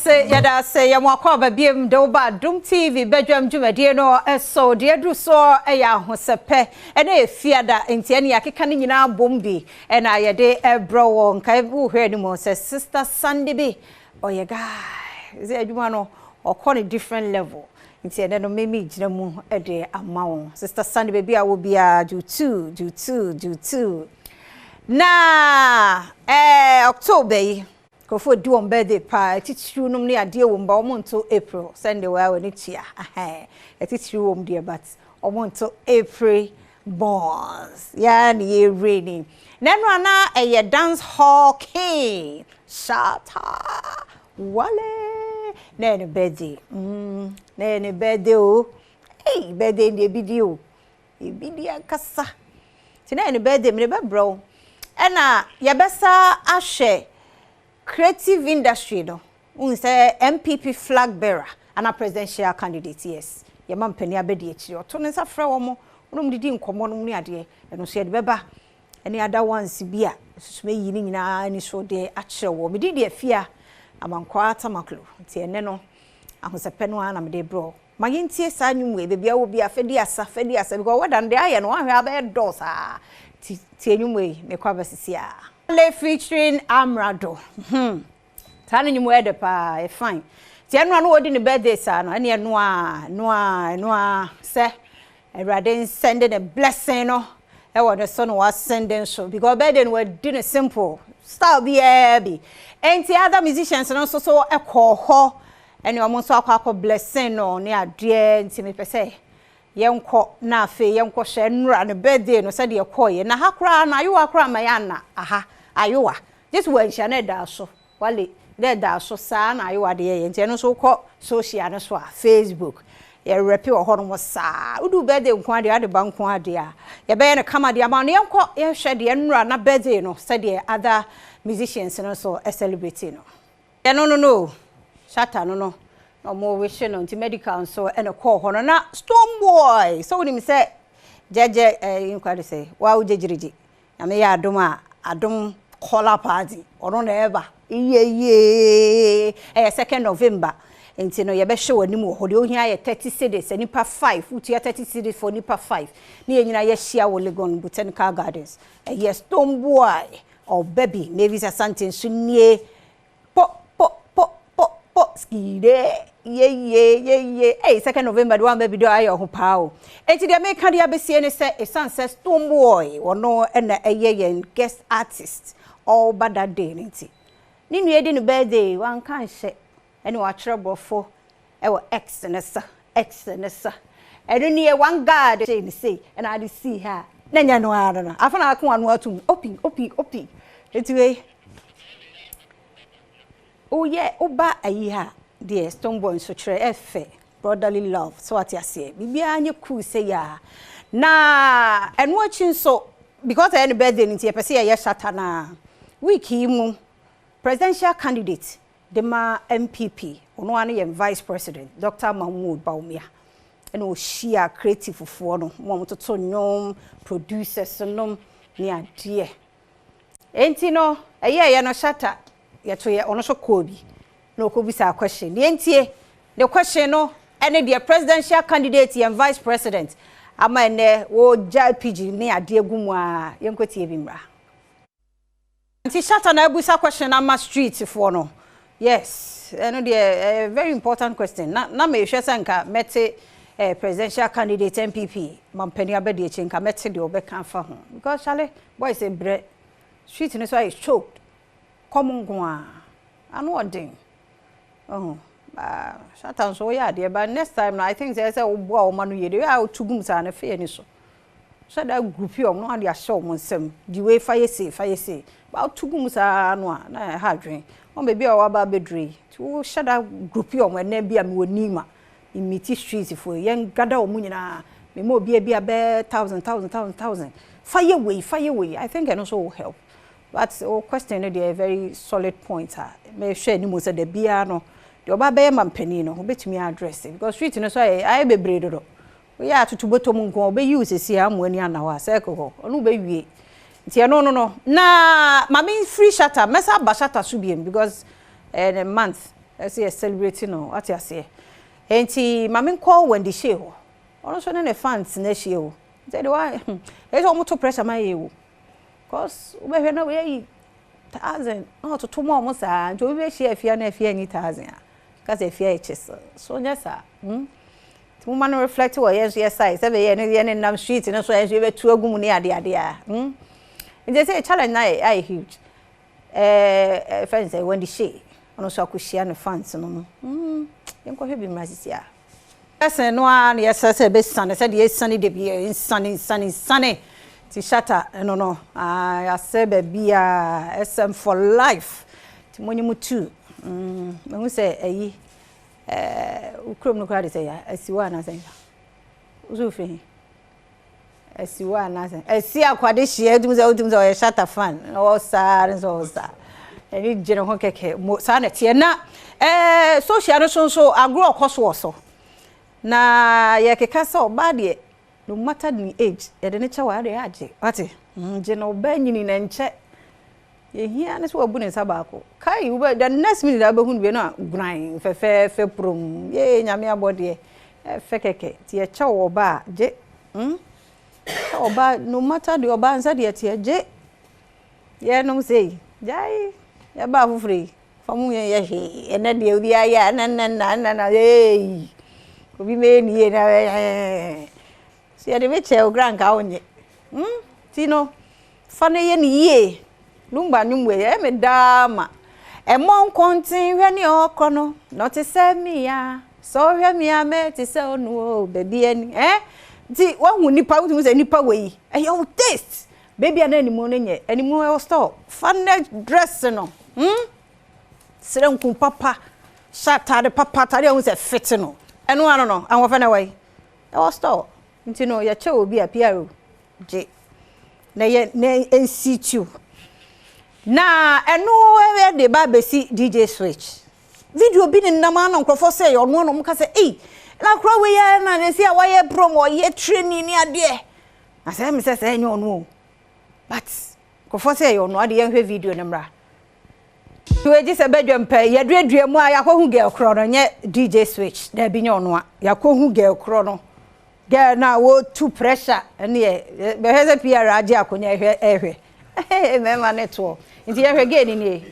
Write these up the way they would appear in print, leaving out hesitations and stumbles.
yada se yamwakwa babiem de oba Adom TV Badwam dwumadie no eso de adru so eya Ahosepe ena efiada enti ne yakeka ne nyina bombi ena yede ebro won kai bu hwe ni mo se sister Sunday bi oye guy ze adwuma no okọ different level enti ene no memi gina mu ede ama won sister Sunday bi a wo bia do two na October Kofo do on birthday pa titru num ne ade wo mba omonto April Sunday wa we ni tia titru wo mde but omonto April bonds ya na ye rainy nenu ana eye dance hall king shata wale nenu birthday nenu birthday o birthday ndi bidio bidia kasa tina nenu birthday me be bro ena ye besa ahwe creative industry no say MPP flag bearer and a presidential candidate yes ye man pani abedi echi oto ne sa fra wo mo onom didi nkomo no ni ade eno so ye de beba any other ones bia susume yi ni nyina ni so de a kire wo me didi afia amankwa tamaklo ti ene no Ahosepe no ana me de bro mayentie sa nwum we bia wo bia fedi asa because wedan de aye no ahwe abe do sa ti nwum we me kwa basisia featuring Amrado. Tani nyumu ede pa fine. Ti anu anu odi ni birthday sa no ene noa se Erade sending a blessing no. E wo the son was sending so because birthday we do it simple. Style be heavy. Enti other musicians no so e call ho ene omo so akwa blessing no ne ade enti me pese yenko na afi yenko hye nura ne birthday no se de ekoye na hakra na ayo akra ma ya na aha ayowa just when shane da so wale de da so sa na ayowa de ye nti no so ko social no so a Facebook ye repi wo hono mo sa udu birthday nko ade ade ba nko ade a ye be ne kama de ama no yenko ye hwe de nura na birthday no se de other musicians no so celebrate no ye no shata no no more wishing on medical so and a call hono na Stone Boy so when him say jeje you can say wa ujejiriji na me ya Adom color party ono na eba ye 2nd November enti no ye be show anim wo de ohia ye 30 cedis nipa 5 utu 30 cedis for nipa 5 na ye nyina ye share wo Legon Botanical Gardens yes Stone Boy or baby maybe something sunie skide ye 2nd November the one baby do ayo ho pao enti de make dia be sie ne say esanse Stone Boy wono na eye guest artist all bad that day nti ni nu edi no birthday wan kan hye ene wa kyerebofo e wo x ne sa eno ni e one guard say and I see her na nya no ara no afana akon anu atum opi enti we oh yeah oba ayi ha dear Stone Boy so chere efe brotherly love so what you say bibia anye cool say ya na eno achi so because any birthday nti e pese ye shata na week mu presidential candidate the ma MPP ono ane ye vice president Dr. Mahmoud Baumia eno shia creative fo no mo toto nyom producers no ni ade enti no ye no shata yeto ye ono so kobi no ko bisa question yentie the question no ene the presidential candidate and vice president ama ene wo JPG ne ade agumu a yenkotie bi mra anti shata na abusa question ama street for no yes eno the very important question na me hwe sanka mete presidential candidate MPP mampani abede echi nka mete de obeka fa ho because chale boy say bre street no so is choked common gwa anu odin shatan so ya de but next time no I think say obo a o manu ye de ya otugum sa na fe ni so that group yo no ade a show mo nsem the way fire say ba otugum sa no a na ha dwen on be bia o ba bedre ti wo that group yo mo na bia me woni ma imiti street for yen gada o mu nyina me mo bia be 1000 fire way I think and also will help. But o question no dey very solid point me hwe ni mo say the bia no the oba be mampani no obetumi address because street no so I bebre do we ya tutubotom nko obe use si amani anawa circle ho onu be wie nti no na mama free shatter mesa ba shatter so biem because a month say celebrating no what you say enti mama call when the show ono so na fans na show say the why e so much pressure my you cause we hwe na we 1000 no to mo mo sa nti we share afia na afia ni 1000 cause afia eches so nya sa ti mo man reflect what yes size say be ne nam street na so yes we tu agum ni ade a nti say challenge na I huge friends say when the she ono so akohia no fans no yenko hwe bi mrazisia ese no a na yes say be sunny say the sunny de be sunny ti shata no ya say be bia SM for life ti monyimu tu me hu say ayi ukrom no kwade say ya asiwa na say uzufi asiwa na say asi akwade hie dum say shata fan o sa so eni jere ho keke sa na tie na social no so agro okoso so na ye keka so ba de no matter the age ye de ne che wa de age wate je no ba nyini na nche ye hia ne so wabu ne sabako kai ube the next minute abehun be no gunan fe prom ye nyame abode fe keke ti ye che wo ba je oba no matter the oba nsa de tie je ye no say jai ya ba fufuri famu ye he ene de obi aya na obi me ni na si ade me che o gran ka onye tino fane ye ni ye lumba nyumwe ye me dama e mon kontin hwe ni okono no te se mi ya so hwe mi ame te se onu o baby ani ti wa hu nipa wutu se nipa we e yo taste baby ana ni mo nenye ani mo e store fane dress no sere nkun papa shata de papa tare hu se fit no eno ano no an wo fane we e wo store nti no ya che obi apia je na ye na NC2 na eno we de ba besi DJ Switch video bi ni nama na nkrofo say ono no mka say na kro we ya na ne sia wa ye promo ye training ni ade na say me say enyo ono but nkrofo say ono ade ye hwe video ne mra to eji se Badwam pe ye duadua mu a yakohu girl kro no nye DJ Switch da bi nye ono a yakohu girl kro no girl na wo too pressure ene be heze PR ade akonya ehwe me ma ne to nti ye hwe ge ni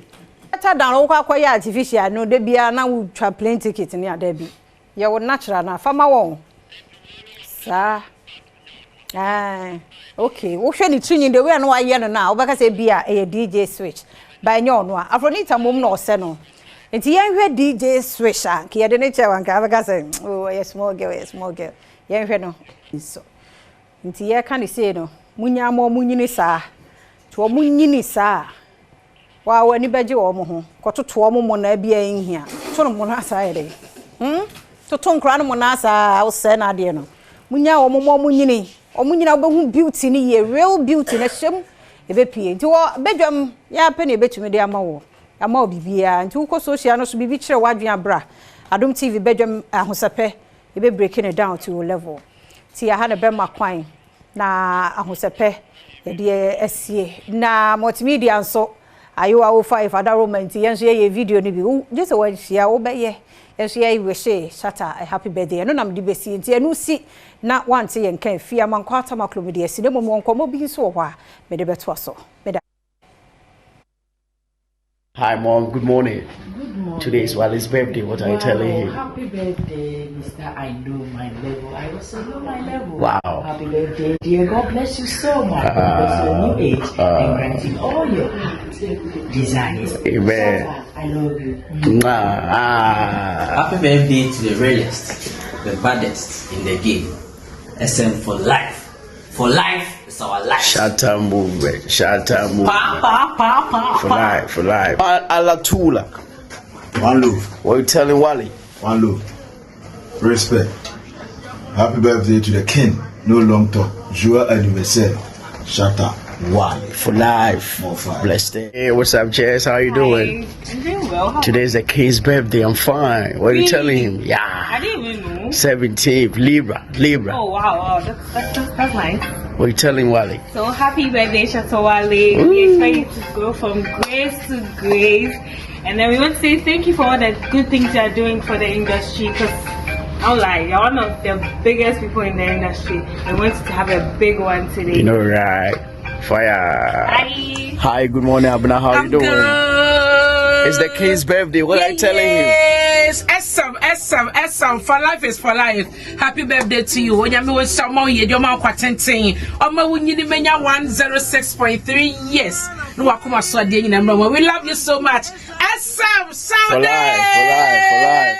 ata dan wo kwa ya artificial no de bia na wo twa plane ticket ni ada bi ye wo natural na fama won sa okay wo hwe ni tunyi de we no wa ye no na wo baka se bia e DJ Switch by nye ono a afronita mom na ose no nti ye hwe DJ Switch a ke ye de ne che wan ka baka se oh yes small girl ye hwe no so nti ye kan se no munya mo munyini saa to munyini saa wa wani beje wo mo ho kototo wo mo na bia nhia to no mo na saa ye de to nkra no mo na saa wo se na de no munya wo mo munyini o munyina wo behu beauty ni ye real beauty na shem ebe pie nti wo Badwam ya pe na ebetumi de ama wo ama obibia nti wo social no so bibi kire wadwen abra Adom TV Badwam Ahosepe ebe breaking it down to a level ti ya ha na be makwan na Ahosepe de esie na multimedia nso ayo awo 5 ada romance yenso ye video ni bi just one share wo be ye yenso ye wish shata a happy birthday no nam de besi nti enu si na wante ye nkan fia mankwata maklomede esi de mo nkomo bi so ho a me de beto so me da. Hi mom, good morning. Good morning. Today is Wally's birthday. What are you telling him? Happy birthday, Mr. I know my level. I also know my level. Wow. Happy birthday, dear. God bless you so much. God bless your new age and granting all your heart desires. Amen. I love you. Happy birthday to the realest, the baddest in the game. SM for life. For life is our life. Shatter movement. For life. Alatula. One love. What are you telling Wally? One love. Respect. Happy birthday to the king. No long talk. Joyeux anniversaire. Shut up. One. For life. More fun. Blessed day. Hey, what's up, Jess? How you doing? I'm doing well. Today's the kid's birthday. I'm fine. What are you telling him? I Yeah. didn't even know. 17th. Libra. Oh wow, that's nice. What are you telling Wally? So happy birthday, Shatawale. We expect you to go from grace to grace. And then we want to say thank you for all the good things you are doing for the industry, because I'll lie, you're one of the biggest people in the industry. We want you to have a big one today. You know, right? Fire. Hi. Hi, good morning, Abna. How you doing? Good. It's the kid's birthday. What are you telling him? Yes, SM. For life is for life. Happy birthday to you. When you was some more, you're my quarantine. We need to 106.3 years. No, Wakuma Swadi in America. We love you so much. SM, For life.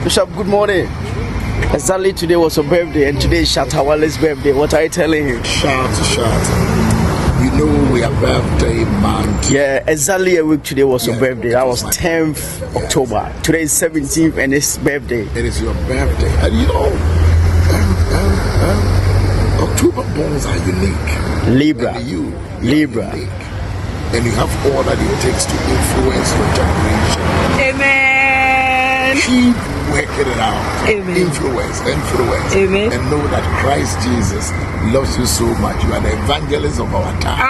Bishop, good morning. Exactly today was your birthday and today is Shatawale's birthday. What are you telling him? Shout. You know we are birthday month. Yeah, exactly a week today was your birthday. That was 10th October. Today is 17th and it's birthday. It is your birthday. And you know, October borns are unique. Libra. And you are Libra. unique. And you have all that it takes to influence your generation. Amen. Keep working it out. Amen. Influence. Amen. And know that Christ Jesus loves you so much. You are the evangelist of our time.